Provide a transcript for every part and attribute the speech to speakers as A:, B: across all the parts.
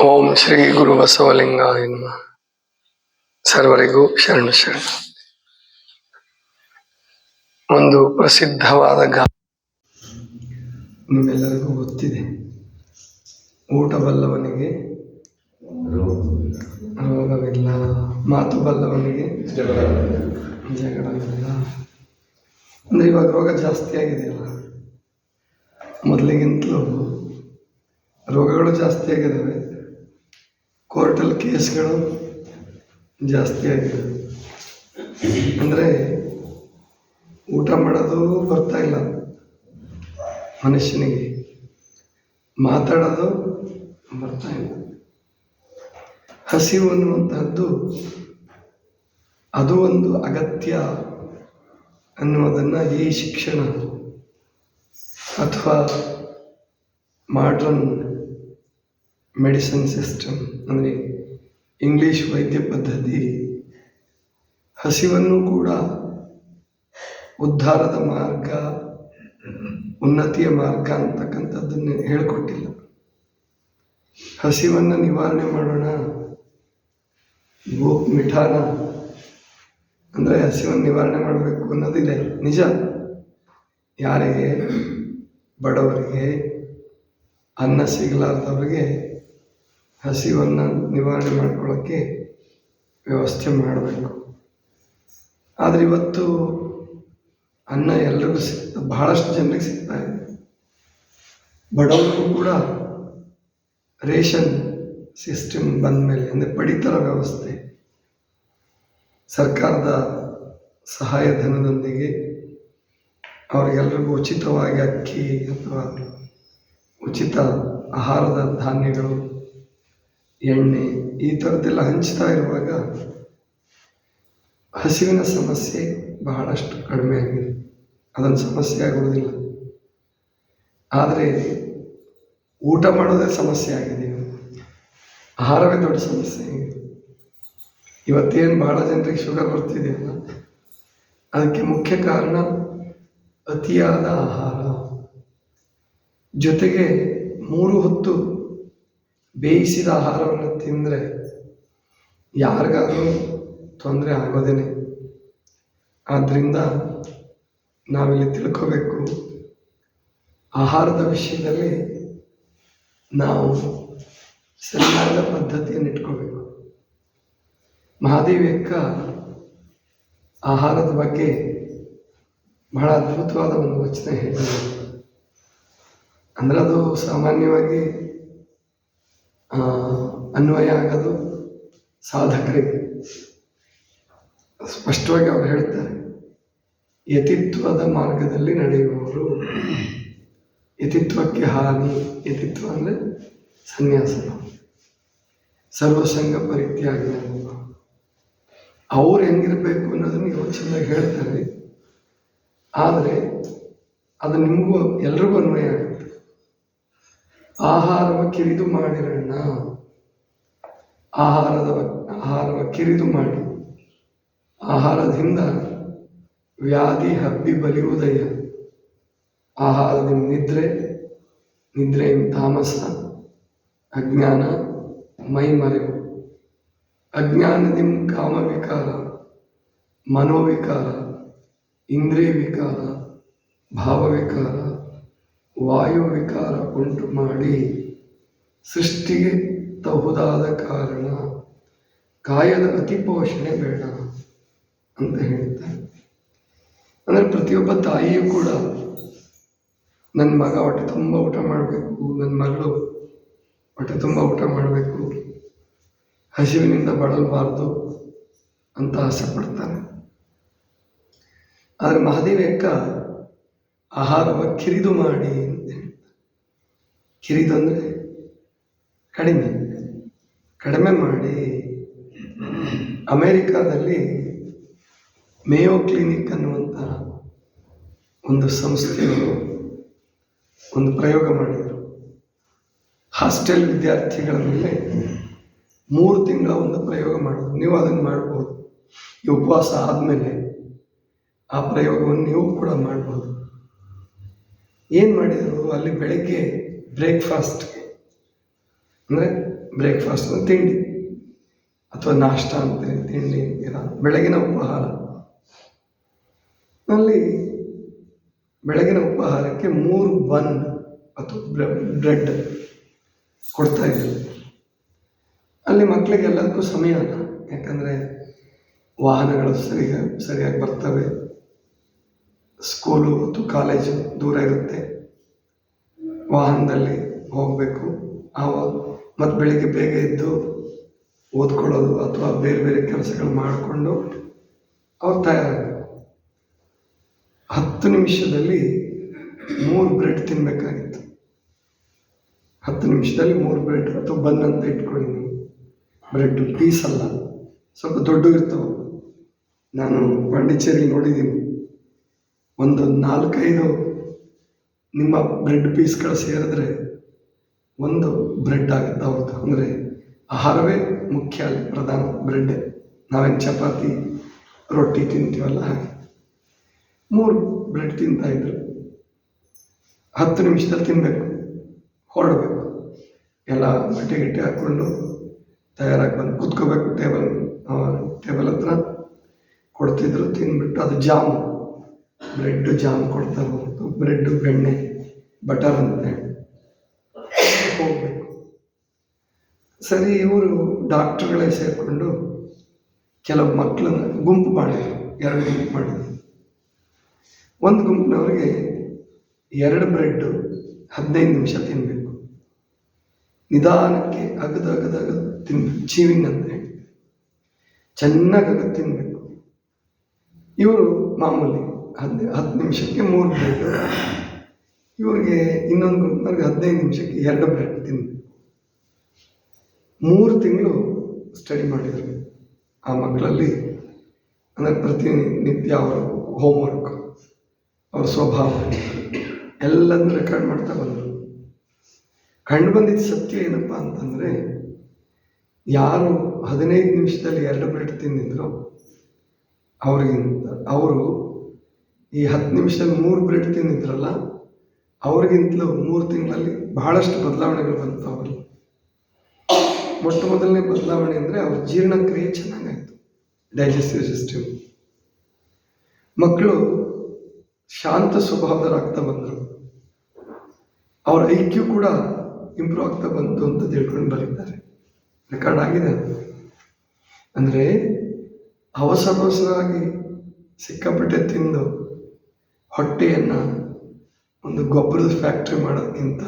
A: ಓಂ ಶ್ರೀ ಗುರು ಬಸವಲಿಂಗಾಯ ನಮಃ. ಸರ್ವರಿಗೂ ಶರಣ. ಒಂದು ಪ್ರಸಿದ್ಧವಾದ ನಿಮ್ಮೆಲ್ಲರಿಗೂ ಗೊತ್ತಿದೆ, ಊಟ ಬಲ್ಲವನಿಗೆ ರೋಗವಿಲ್ಲ, ಮಾತು ಬಲ್ಲವನಿಗೆ ಜಗಳವಿಲ್ಲ. ಅಂದ್ರೆ ಇವಾಗ ರೋಗ ಜಾಸ್ತಿ ಆಗಿದೆಯಲ್ಲ, ಮೊದಲಿಗಿಂತಲೂ ರೋಗಗಳು ಜಾಸ್ತಿ ಆಗಿದ್ದಾವೆ, ಕೋರ್ಟಲ್ಲಿ ಕೇಸ್ಗಳು ಜಾಸ್ತಿ ಆಗಿದೆ. ಅಂದರೆ ಊಟ ಮಾಡೋದು ಬರ್ತಾ ಇಲ್ಲ ಮನುಷ್ಯನಿಗೆ, ಮಾತಾಡೋದು ಬರ್ತಾ ಇಲ್ಲ. ಹಸಿವು ಅನ್ನುವಂತಹದ್ದು ಅದು ಒಂದು ಅಗತ್ಯ ಅನ್ನುವುದನ್ನು ಈ ಶಿಕ್ಷಣ ಅಥವಾ ಮಾಡ್ರನ್ ಮೆಡಿಸಿನ್ ಸಿಸ್ಟಮ್, ಅಂದರೆ ಇಂಗ್ಲಿಷ್ ವೈದ್ಯ ಪದ್ಧತಿ ಹಸಿವನ್ನು ಕೂಡ ಉದ್ಧಾರದ ಮಾರ್ಗ, ಉನ್ನತಿಯ ಮಾರ್ಗ ಅಂತಕ್ಕಂಥದ್ದನ್ನು ಹೇಳಿಕೊಟ್ಟಿಲ್ಲ. ಹಸಿವನ್ನು ನಿವಾರಣೆ ಮಾಡೋಣ, ಗೋಪ್ ಮಿಠಾನ ಅಂದರೆ ಹಸಿವನ್ನು ನಿವಾರಣೆ ಮಾಡಬೇಕು ಅನ್ನೋದಿದೆ, ನಿಜ. ಯಾರಿಗೆ, ಬಡವರಿಗೆ, ಅನ್ನ ಸಿಗಲಾರ್ದವ್ರಿಗೆ ಹಸಿವನ್ನು ನಿವಾರಣೆ ಮಾಡ್ಕೊಳ್ಳೋಕ್ಕೆ ವ್ಯವಸ್ಥೆ ಮಾಡಬೇಕು. ಆದರೆ ಇವತ್ತು ಅನ್ನ ಎಲ್ರಿಗೂ ಬಹಳಷ್ಟು ಜನರಿಗೆ ಸಿಗ್ತಾ ಇದೆ. ಬಡವರಿಗೂ ಕೂಡ ರೇಷನ್ ಸಿಸ್ಟಮ್ ಬಂದ ಮೇಲೆ, ಅಂದರೆ ಪಡಿತರ ವ್ಯವಸ್ಥೆ, ಸರ್ಕಾರದ ಸಹಾಯಧನದೊಂದಿಗೆ ಅವರಿಗೆಲ್ಲರಿಗೂ ಉಚಿತವಾಗಿ ಅಕ್ಕಿ ಅಥವಾ ಉಚಿತ ಆಹಾರದ ಧಾನ್ಯಗಳು, ಎಣ್ಣೆ, ಈ ಥರದ್ದೆಲ್ಲ ಹಂಚ್ತಾ ಇರುವಾಗ ಹಸಿವಿನ ಸಮಸ್ಯೆ ಬಹಳಷ್ಟು ಕಡಿಮೆ ಆಗಿದೆ. ಅದೊಂದು ಸಮಸ್ಯೆ ಆಗುವುದಿಲ್ಲ. ಆದರೆ ಊಟ ಮಾಡೋದೇ ಸಮಸ್ಯೆ ಆಗಿದೆ. ಆಹಾರವೇ ದೊಡ್ಡ ಸಮಸ್ಯೆ ಆಗಿದೆ. ಇವತ್ತೇನು ಬಹಳ ಜನರಿಗೆ ಶುಗರ್ ಬರ್ತಿದೆಯಲ್ಲ, ಅದಕ್ಕೆ ಮುಖ್ಯ ಕಾರಣ ಅತಿಯಾದ ಆಹಾರ. ಜೊತೆಗೆ 3 ಹೊತ್ತು ಬೇಯಿಸಿದ ಆಹಾರವನ್ನು ತಿಂದರೆ ಯಾರಿಗಾದ್ರೂ ತೊಂದರೆ ಆಗೋದೇನೆ. ಆದ್ದರಿಂದ ನಾವಿಲ್ಲಿ ತಿಳ್ಕೋಬೇಕು, ಆಹಾರದ ವಿಷಯದಲ್ಲಿ ನಾವು ಸರಿಯಾದ ಪದ್ಧತಿಯನ್ನು ಇಟ್ಕೋಬೇಕು. ಮಹಾದೇವಿಯಕ್ಕ ಆಹಾರದ ಬಗ್ಗೆ ಬಹಳ ಅದ್ಭುತವಾದ ಒಂದು ವಚನ ಹೇಳಿದೆ. ಅಂದರೆ ಅದು ಸಾಮಾನ್ಯವಾಗಿ ಅನ್ವಯ ಆಗೋದು ಸಾಧಕರಿಗೆ. ಸ್ಪಷ್ಟವಾಗಿ ಅವರು ಹೇಳ್ತಾರೆ, ಯತಿತ್ವದ ಮಾರ್ಗದಲ್ಲಿ ನಡೆಯುವವರು, ಯತಿತ್ವಕ್ಕೆ ಹಾನಿ. ಯತಿತ್ವ ಅಂದರೆ ಸನ್ಯಾಸ, ಸರ್ವಸಂಗ ಪರಿತ್ಯಾಗಿ. ಅವ್ರು ಹೆಂಗಿರಬೇಕು ಅನ್ನೋದನ್ನು ಯೋಚನೆ ಹೇಳ್ತಾರೆ. ಆದರೆ ಅದು ನಿಮಗೂ ಎಲ್ರಿಗೂ ಅನ್ವಯ ಆಗುತ್ತೆ. ಆಹಾರವ ಕಿರಿದು ಮಾಡಿರೋಣ, ಆಹಾರವ ಕಿರಿದು ಮಾಡಿ, ಆಹಾರದಿಂದ ವ್ಯಾಧಿ ಹಬ್ಬಿ ಬಲಿಯುವುದಯ್ಯ. ಆಹಾರದಿಂದ ನಿದ್ರೆ, ನಿದ್ರೆಯಿಂದ ತಾಮಸ, ಅಜ್ಞಾನ ಮೈ ಮರೆವು, ಅಜ್ಞಾನದಿಂದ ಕಾಮವಿಕಾರ, ಮನೋವಿಕಾರ, ಇಂದ್ರಿಯ ವಿಕಾರ, ಭಾವವಿಕಾರ, ವಾಯುವಿಕಾರ ಉಂಟು ಮಾಡಿ ಸೃಷ್ಟಿಗೆ ತಹುದಾದ ಕಾರಣ ಕಾಯದ ಅತಿ ಪೋಷಣೆ ಬೇಡ ಅಂತ ಹೇಳ್ತಾರೆ. ಅಂದರೆ ಪ್ರತಿಯೊಬ್ಬ ತಾಯಿಯೂ ಕೂಡ ನನ್ನ ಮಗ ಹೊಟ್ಟೆ ತುಂಬ ಊಟ ಮಾಡಬೇಕು, ನನ್ನ ಮಗಳು ಹೊಟ್ಟೆ ತುಂಬ ಊಟ ಮಾಡಬೇಕು, ಹಸಿವಿನಿಂದ ಬಳಲಬಾರ್ದು ಅಂತ ಆಸೆ ಪಡ್ತಾರೆ. ಆದರೆ ಮಹಾದೇವಿ ಅಕ್ಕ ಆಹಾರವ ಕಿರಿದು ಮಾಡಿ ಅಂತ ಹೇಳ್ತಾರೆ. ಕಿರಿದು ಅಂದರೆ ಕಡಿಮೆ ಮಾಡಿ. ಅಮೇರಿಕಾದಲ್ಲಿ ಮೇಯೋ ಕ್ಲಿನಿಕ್ ಅನ್ನುವಂಥ ಒಂದು ಸಂಸ್ಥೆಯವರು ಒಂದು ಪ್ರಯೋಗ ಮಾಡಿದರು. ಹಾಸ್ಟೆಲ್ ವಿದ್ಯಾರ್ಥಿಗಳ ಮೇಲೆ 3 ತಿಂಗಳ ಒಂದು ಪ್ರಯೋಗ ಮಾಡೋದು. ನೀವು ಅದನ್ನು ಮಾಡ್ಬೋದು. ಈ ಉಪವಾಸ ಆದಮೇಲೆ ಆ ಪ್ರಯೋಗವನ್ನು ನೀವು ಕೂಡ ಮಾಡ್ಬೋದು. ಏನು ಮಾಡಿದರು, ಅಲ್ಲಿ ಬೆಳಗ್ಗೆ ಬ್ರೇಕ್ಫಾಸ್ಟ್ಗೆ ಅಂದರೆ ಬ್ರೇಕ್ಫಾಸ್ಟ್ ತಿಂಡಿ ಅಥವಾ ನಾಷ್ಟ ಅಂತೀವಿ, ತಿಂಡಿ ಬೆಳಗಿನ ಉಪಹಾರ. ಅಲ್ಲಿ ಬೆಳಗಿನ ಉಪಹಾರಕ್ಕೆ 3 ಬನ್ ಅಥವಾ ಬ್ರೆಡ್ ಕೊಡ್ತಾ ಇದ್ರು. ಅಲ್ಲಿ ಮಕ್ಕಳಿಗೆ ಎಲ್ಲದಕ್ಕೂ ಸಮಯ ಅಲ್ಲ, ಯಾಕಂದರೆ ವಾಹನಗಳು ಸರಿಯಾಗಿ ಬರ್ತವೆ, ಸ್ಕೂಲು ಅಥವಾ ಕಾಲೇಜು ದೂರ ಇರುತ್ತೆ, ವಾಹನದಲ್ಲಿ ಹೋಗಬೇಕು. ಮತ್ತು ಬೆಳಿಗ್ಗೆ ಬೇಗ ಎದ್ದು ಓದ್ಕೊಳ್ಳೋದು ಅಥವಾ ಬೇರೆ ಬೇರೆ ಕೆಲಸಗಳು ಮಾಡಿಕೊಂಡು ಅವ್ರು ತಯಾರಾಗಬೇಕು. 10 ನಿಮಿಷದಲ್ಲಿ 3 ಬ್ರೆಡ್ ತಿನ್ನಬೇಕಾಗಿತ್ತು. 10 ನಿಮಿಷದಲ್ಲಿ 3 ಬ್ರೆಡ್ ಅಥವಾ ಬನ್ ಅಂತ ಇಟ್ಕೊಳ್ಳಿ ನೀವು. ಬ್ರೆಡ್ ಪೀಸ್ ಅಲ್ಲ, ಸ್ವಲ್ಪ ದೊಡ್ಡ ಇರ್ತವೆ. ನಾನು ಪಾಂಡಿಚೇರಿ ನೋಡಿದ್ದೀನಿ, ಒಂದು 4-5 ನಿಮ್ಮ ಬ್ರೆಡ್ ಪೀಸ್ಗಳು ಸೇರಿದ್ರೆ ಒಂದು ಬ್ರೆಡ್ ಆಗುತ್ತೆ ಅವ್ರದ್ದು. ಅಂದರೆ ಆಹಾರವೇ ಮುಖ್ಯ ಅಲ್ಲಿ, ಪ್ರಧಾನ ಬ್ರೆಡ್ಡೆ. ನಾವೇನು ಚಪಾತಿ ರೊಟ್ಟಿ ತಿಂತೀವಲ್ಲ ಹಾಗೆ 3 ಬ್ರೆಡ್ ತಿಂತಾಯಿದ್ರು. 10 ನಿಮಿಷದಲ್ಲಿ ತಿನ್ನಬೇಕು, ಹೊರಡಬೇಕು. ಎಲ್ಲ ಬಟ್ಟೆ ಹಾಕ್ಕೊಂಡು ತಯಾರಾಗಿ ಬಂದು ಕೂತ್ಕೋಬೇಕು. ಟೇಬಲ್ ಹತ್ರ ಕೊಡ್ತಿದ್ರು, ತಿಂದ್ಬಿಟ್ಟು ಅದು ಜಾಮು, ಬ್ರೆಡ್ ಜಾಮ್ ಕೊಡ್ತಾರೆ, ಬ್ರೆಡ್ಡು ಬೆಣ್ಣೆ ಬಟರ್ ಅಂತ ಹೋಗ್ಬೇಕು. ಸರಿ, ಇವರು ಡಾಕ್ಟ್ರುಗಳೇ ಸೇರಿಕೊಂಡು ಕೆಲವು ಮಕ್ಕಳನ್ನ ಗುಂಪು ಮಾಡಿದ್ರು, 2 ಗುಂಪು ಮಾಡಿದ್ರು. ಒಂದು ಗುಂಪಿನವ್ರಿಗೆ 2 ಬ್ರೆಡ್ಡು 15 ನಿಮಿಷ ತಿನ್ನಬೇಕು, ನಿಧಾನಕ್ಕೆ ಅಗದು ತಿನ್ಬೇಕು, ಚೀವಿಂಗ್ ಅಂತ ಹೇಳಿ ಚೆನ್ನಾಗಿ ಅಗದು ತಿನ್ನಬೇಕು. ಇವರು ಮಾಮೂಲಿ 10 ನಿಮಿಷಕ್ಕೆ 3 ಬ್ರೆಡ್, ಇವ್ರಿಗೆ ಇನ್ನೊಂದು ಗುಂಪಿನವ್ರಿಗೆ 15 ನಿಮಿಷಕ್ಕೆ 2 ಬ್ರೆಡ್ ತಿನ್ನಬೇಕು. 3 ತಿಂಗಳು ಸ್ಟಡಿ ಮಾಡಿದರು ಆ ಮಕ್ಕಳಲ್ಲಿ. ಅಂದರೆ ಪ್ರತಿನಿತ್ಯ ಅವರ ಹೋಮ್ವರ್ಕ್, ಅವ್ರ ಸ್ವಭಾವ ಎಲ್ಲದನ್ನು ರೆಕಾರ್ಡ್ ಮಾಡ್ತಾ ಬಂದರು. ಕಂಡು ಬಂದಿದ್ದ ಸತ್ಯ ಏನಪ್ಪ ಅಂತಂದರೆ, ಯಾರು 15 ನಿಮಿಷದಲ್ಲಿ 2 ಬ್ರೆಡ್ ತಿಂದಿದ್ರು ಅವರು ಈ 10 ನಿಮಿಷದಲ್ಲಿ 3 ಬ್ರೆಡ್ ತಿಂದಿದ್ರಲ್ಲ, ಅವ್ರಿಗಿಂತಲೂ 3 ತಿಂಗಳಲ್ಲಿ ಬಹಳಷ್ಟು ಬದಲಾವಣೆಗಳು ಬಂತು ಅವರಲ್ಲಿ. ಮೊದಲನೇ ಬದಲಾವಣೆ ಅಂದರೆ ಅವ್ರ ಜೀರ್ಣಕ್ರಿಯೆ ಚೆನ್ನಾಗಾಯಿತು, ಡೈಜೆಸ್ಟಿವ್ ಸಿಸ್ಟಮ್. ಮಕ್ಕಳು ಶಾಂತ ಸ್ವಭಾವದರಾಗ್ತಾ ಬಂದರು, ಅವರ IQ ಕೂಡ ಇಂಪ್ರೂವ್ ಆಗ್ತಾ ಬಂತು ಅಂತ ತಿಳ್ಕೊಂಡು ಬರೀತಾರೆ, ರೆಕಾರ್ಡ್ ಆಗಿದೆ. ಅಂದರೆ ಅವಸರವಾಗಿ ಸಿಕ್ಕಾಪಟ್ಟೆ ತಿಂದು ಹೊಟ್ಟೆಯನ್ನು ಒಂದು ಗೊಬ್ಬರದ ಫ್ಯಾಕ್ಟ್ರಿ ಮಾಡೋದಕ್ಕಿಂತ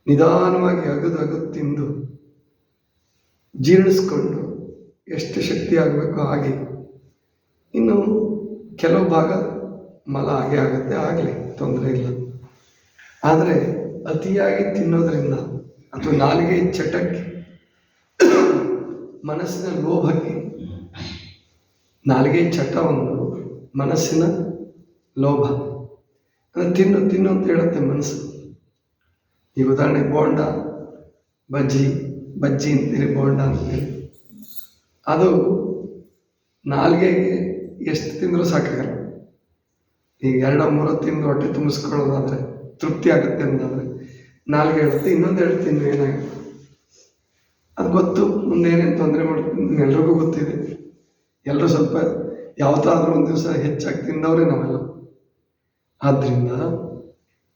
A: ನಿಧಾನವಾಗಿ ಅಗದು ತಿಂದು ಜೀರ್ಣಿಸ್ಕೊಂಡು ಎಷ್ಟು ಶಕ್ತಿ ಆಗಬೇಕೋ ಹಾಗೆ, ಇನ್ನು ಕೆಲವು ಭಾಗ ಮಲ ಹಾಗೆ ಆಗುತ್ತೆ, ಆಗಲಿ, ತೊಂದರೆ ಇಲ್ಲ. ಆದರೆ ಅತಿಯಾಗಿ ತಿನ್ನೋದ್ರಿಂದ ಅಥವಾ ನಾಲಿಗೆ ಚಟಕ್ಕೆ, ಮನಸ್ಸಿನ ಲೋಭಕ್ಕೆ, ನಾಲಿಗೆ ಚಟ ಒಂದು, ಮನಸ್ಸಿನ ಲೋಭ. ಅಂದರೆ ತಿನ್ನು ಅಂತ ಹೇಳುತ್ತೆ ಮನಸ್ಸು. ಈಗ ಉದಾಹರಣೆ ಬೋಂಡ, ಬಜ್ಜಿ ಅಂತೀರಿ, ಬೋಂಡ ಅಂತೀರಿ. ಅದು ನಾಲಿಗೆಗೆ ಎಷ್ಟು ತಿಂದರೂ ಸಾಕಾಗಲ್ಲ. ಈಗ 2-3 ತಿಂದು ಹೊಟ್ಟೆ ತುಂಬಿಸ್ಕೊಳ್ಳೋದಾದರೆ, ತೃಪ್ತಿ ಆಗುತ್ತೆ ಅನ್ನೋದಾದರೆ ನಾಲಿಗೆ ಹೇಳುತ್ತೆ ಇನ್ನೊಂದು 2 ತಿಂದು ಏನಾಗುತ್ತೆ. ಅದು ಗೊತ್ತು, ಮುಂದೆ ಏನೇನು ತೊಂದರೆ ಮಾಡ್ತೀನಿ ಎಲ್ರಿಗೂ ಗೊತ್ತಿದೆ. ಎಲ್ಲರೂ ಸ್ವಲ್ಪ ಯಾವತ್ತಾದರೂ ಒಂದು ದಿವಸ ಹೆಚ್ಚಾಗಿ ತಿಂದವರೇ ನಾವೆಲ್ಲ. ಆದ್ದರಿಂದ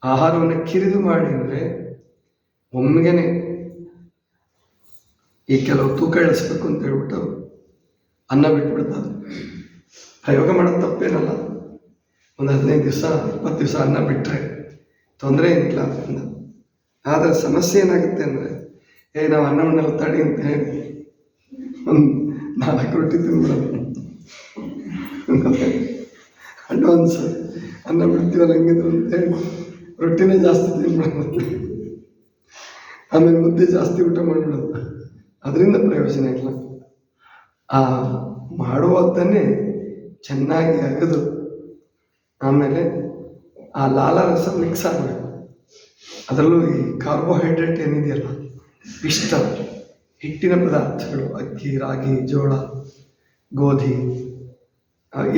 A: ಆಹಾರವನ್ನು ಕಿರಿದು ಮಾಡಿ ಅಂದರೆ ಒಮ್ಮೆಗೆ ಈ ಕೆಲವು ತೂಕ ಇಳಿಸ್ಬೇಕು ಅಂತ ಹೇಳ್ಬಿಟ್ಟು ಅನ್ನ ಬಿಟ್ಬಿಡ್ತಾರೆ. ಪ್ರಯೋಗ ಮಾಡೋದು ತಪ್ಪೇನಲ್ಲ, ಒಂದು 15 ದಿವಸ 20 ದಿವಸ ಅನ್ನ ಬಿಟ್ಟರೆ ತೊಂದರೆ ಏನಿಲ್ಲ ಅದರಿಂದ. ಆದರೆ ಸಮಸ್ಯೆ ಏನಾಗುತ್ತೆ ಅಂದರೆ, ನಾವು ಅನ್ನವನ್ನೆಲ್ಲ ತಡಿ ಅಂತ ಹೇಳಿ ಒಂದು 4 ರೊಟ್ಟಿ ತಿಂದ್ಬಿಡೋದು. ಅಡ್ವಾನ್ಸ್ ಅನ್ನ ಬಿಡ್ತೀವಲ್ಲ ಹಂಗಿದ್ರು ಅಂತೇಳಿ ರೊಟ್ಟಿನೇ ಜಾಸ್ತಿ ತಿಂದ್ಬಿಡೋದು, ಆಮೇಲೆ ಮುದ್ದೆ ಜಾಸ್ತಿ ಊಟ ಮಾಡಿಬಿಡೋದು. ಅದರಿಂದ ಪ್ರಯೋಜನ ಇಲ್ಲ. ಆ ಮಾಡುವುದನ್ನೇ ಚೆನ್ನಾಗಿ ಅಗದು ಆಮೇಲೆ ಆ ಲಾಲಾರಸ ಮಿಕ್ಸ್ ಆಗಬೇಕು. ಅದರಲ್ಲೂ ಈ ಕಾರ್ಬೋಹೈಡ್ರೇಟ್ ಏನಿದೆಯಲ್ಲ, ಪಿಷ್ಟ, ಹಿಟ್ಟಿನ ಪದಾರ್ಥಗಳು, ಅಕ್ಕಿ, ರಾಗಿ, ಜೋಳ, ಗೋಧಿ,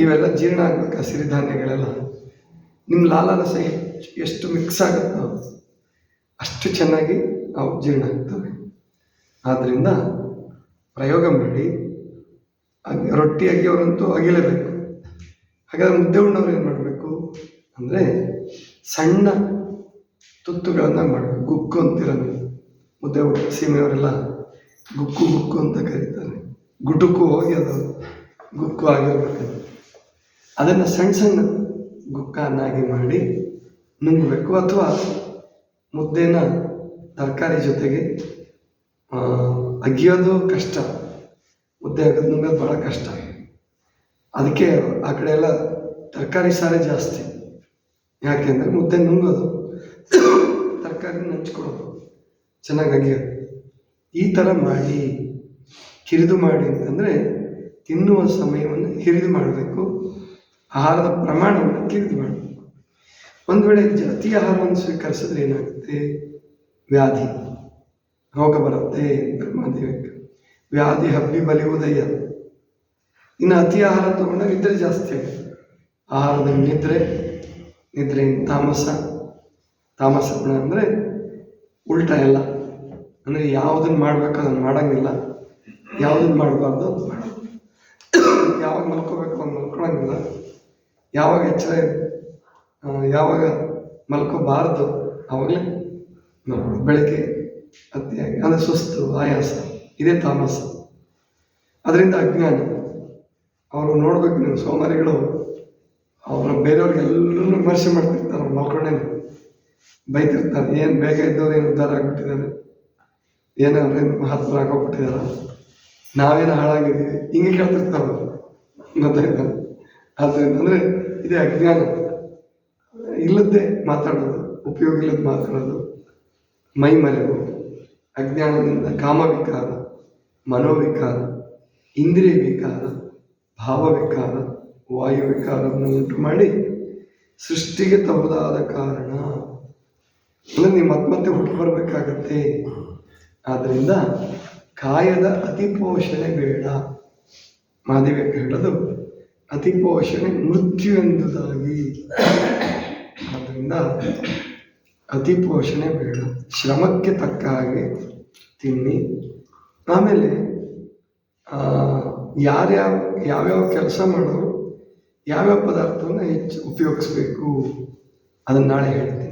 A: ಇವೆಲ್ಲ ಜೀರ್ಣ ಆಗಬೇಕು. ಸಿರಿಧಾನ್ಯಗಳೆಲ್ಲ ನಿಮ್ಮ ಲಾಲಾರಸ ಎಷ್ಟು ಮಿಕ್ಸ್ ಆಗುತ್ತೋ ಅಷ್ಟು ಚೆನ್ನಾಗಿ ಅವು ಜೀರ್ಣ ಆಗ್ತವೆ. ಆದ್ದರಿಂದ ಪ್ರಯೋಗ ಮಾಡಿ. ರೊಟ್ಟಿ ಅಗಿಯೋರಂತೂ ಅಗಿಲೇಬೇಕು. ಹಾಗಾದ್ರೆ ಮುದ್ದೆ ಉಣ್ಣವ್ರು ಏನು ಮಾಡಬೇಕು ಅಂದರೆ ಸಣ್ಣ ತುತ್ತುಗಳನ್ನು ಮಾಡಬೇಕು. ಗುಕ್ಕು ಅಂತೀರ ನೀವು, ಮುದ್ದೆ ಸೀಮೆಯವರೆಲ್ಲ ಗುಕ್ಕು ಗುಕ್ಕು ಅಂತ ಕರೀತಾರೆ. ಗುಟುಕು ಹೋಗಿ ಅದು ಗುಕ್ಕು ಆಗಿರ್ಬೇಕು. ಅದನ್ನು ಸಣ್ಣ ಸಣ್ಣ ಗುಕ್ಕನ್ನಾಗಿ ಮಾಡಿ ನುಂಗಬೇಕು. ಅಥವಾ ಮುದ್ದೆನ ತರಕಾರಿ ಜೊತೆಗೆ ಅಗಿಯೋದು ಕಷ್ಟ, ಮುದ್ದೆ ಆಗೋದು ನುಂಗೋದು ಭಾಳ ಕಷ್ಟ. ಅದಕ್ಕೆ ಆ ಕಡೆ ಎಲ್ಲ ತರಕಾರಿ ಸಾರೇ ಜಾಸ್ತಿ. ಯಾಕೆಂದರೆ ಮುದ್ದೆ ನುಂಗೋದು, ತರಕಾರಿ ನಂಚ್ಕೊಡೋದು, ಚೆನ್ನಾಗಿ ಅಗಿಯೋದು. ಈ ಥರ ಮಾಡಿ ಕಿರಿದು ಮಾಡಿ ಅಂತಂದರೆ ತಿನ್ನುವ ಸಮಯವನ್ನು ಹಿರಿದು ಮಾಡಬೇಕು. ಆಹಾರದ ಪ್ರಮಾಣವನ್ನು ಕಿರಿದು ಮಾಡಬೇಕು. ಒಂದು ವೇಳೆ ಅತಿ ಆಹಾರವನ್ನು ಸ್ವೀಕರಿಸಿದ್ರೆ ಏನಾಗುತ್ತೆ? ವ್ಯಾಧಿ, ರೋಗ ಬರುತ್ತೆ. ಬ್ರಹ್ಮದೇವಕ್ಕೆ ವ್ಯಾಧಿ ಹಬ್ಬಿ ಬಲಿಯುವುದಯ್ಯ. ಇನ್ನು ಅತಿ ಆಹಾರ ತಗೊಂಡಾಗ ನಿದ್ರೆ ಜಾಸ್ತಿ ಆಗುತ್ತೆ. ಆಹಾರದಲ್ಲಿ ನಿದ್ರೆಯಿಂದ ತಾಮಸ ಗುಣ ಅಂದರೆ ಉಲ್ಟಾ ಎಲ್ಲ. ಅಂದರೆ ಯಾವುದನ್ನು ಮಾಡಬೇಕು ಅದನ್ನು ಮಾಡೋಂಗಿಲ್ಲ, ಯಾವುದನ್ನು ಮಾಡಬಾರ್ದು ಅದು ಮಾಡೋದು. ಯಾವಾಗ ಮಲ್ಕೋಬೇಕು ಅದು ಮಲ್ಕೊಳಂಗಿಲ್ಲ, ಯಾವಾಗ ಎಚ್ಚರ ಯಾವಾಗ ಮಲ್ಕೋಬಾರ್ದು ಆವಾಗಲೇ ಮಲ್ಕೊಳ್ಳೋದು. ಬೆಳಗ್ಗೆ ಅತಿಯಾಗಿ ಅಂದರೆ ಸುಸ್ತು, ಆಯಾಸ, ಇದೇ ತಾಮಸ. ಅದರಿಂದ ಅಜ್ಞಾನ. ಅವರು ನೋಡ್ಬೇಕು ನೀವು, ಸೋಮಾರಿಗಳು ಅವರ ಬೇರೆಯವ್ರಿಗೆಲ್ಲರೂ ವಿಮರ್ಶೆ ಮಾಡ್ತಿರ್ತಾರೆ. ಅವ್ರು ಮಲ್ಕೊಂಡೇನೆ ಬೈತಿರ್ತಾರೆ. ಏನು ಬೇಗ ಇದ್ದವ್ರು ಏನು ಉದ್ಧಾರ ಆಗಿಬಿಟ್ಟಿದ್ದಾರೆ, ಏನಾದ್ರೇನು ಮಹಾತ್ಮರಾಗೋಗ್ಬಿಟ್ಟಿದಾರ, ನಾವೇನು ಹಾಳಾಗಿದ್ದೀವಿ, ಹಿಂಗೆ ಕೇಳ್ತಿರ್ತಾರೆ ಅವರು. ಗೊತ್ತಾಯ್ತಾ? ಆದ್ದರಿಂದ ಅಂದರೆ ಇದೇ ಅಜ್ಞಾನ. ಇಲ್ಲದ್ದೇ ಮಾತಾಡೋದು, ಉಪಯೋಗ ಇಲ್ಲದ ಮಾತಾಡೋದು, ಮೈ ಮರೆವು, ಅಜ್ಞಾನದಿಂದ ಕಾಮವಿಕಾರ, ಮನೋವಿಕಾರ, ಇಂದ್ರಿಯ ವಿಕಾರ, ಭಾವವಿಕಾರ, ವಾಯುವಿಕಾರವನ್ನು ಉಂಟು ಮಾಡಿ ಸೃಷ್ಟಿಗೆ ತಹುದಾದ ಕಾರಣ. ಅಂದರೆ ನೀವು ಮತ್ತೆ ಹುಟ್ಟು ಬರಬೇಕಾಗತ್ತೆ. ಆದ್ದರಿಂದ ಕಾಯದ ಅತಿಪೋಷಣೆ ಬೇಡ. ಮಾದೇವಿಯಕ್ಕೆ ಹೇಳೋದು ಅತಿಪೋಷಣೆ ಮೃತ್ಯು ಎಂಬುದಾಗಿ. ಆದ್ದರಿಂದ ಅತಿಪೋಷಣೆ ಬೇಡ. ಶ್ರಮಕ್ಕೆ ತಕ್ಕ ಹಾಗೆ ತಿನ್ನಿ. ಆಮೇಲೆ ಯಾವ್ಯಾವ ಕೆಲಸ ಮಾಡೋರು ಯಾವ್ಯಾವ ಪದಾರ್ಥವನ್ನು ಹೆಚ್ಚು ಉಪಯೋಗಿಸ್ಬೇಕು ಅದನ್ನು ನಾಳೆ ಹೇಳ್ತೀನಿ.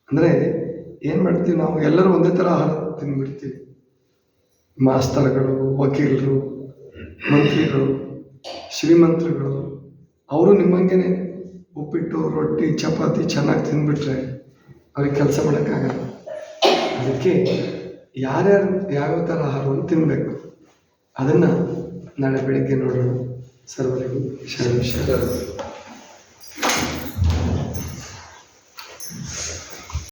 A: ಅಂದರೆ ಏನು ಮಾಡ್ತೀವಿ ನಾವು, ಎಲ್ಲರೂ ಒಂದೇ ಥರ ಆಹಾರ ತಿಂದ್ಬಿಡ್ತೀವಿ. ಮಾಸ್ತರ್ಗಳು, ವಕೀಲರು, ಮಂತ್ರಿಗಳು, ಶ್ರೀಮಂತರುಗಳು ಅವರು ನಿಮ್ಮಂಗೆ ಉಪ್ಪಿಟ್ಟು, ರೊಟ್ಟಿ, ಚಪಾತಿ ಚೆನ್ನಾಗಿ ತಿಂದ್ಬಿಟ್ರೆ ಅವ್ರಿಗೆ ಕೆಲಸ ಮಾಡೋಕ್ಕಾಗಲ್ಲ. ಅದಕ್ಕೆ ಯಾರ್ಯಾರು ಯಾವ್ಯಾವ ಥರ ಆಹಾರವನ್ನು ತಿನ್ನಬೇಕು ಅದನ್ನು ನಾಳೆ ಬೆಳಗ್ಗೆ ನೋಡೋಣ. ಸರ್ವರಿಗೂ ಶರಣ.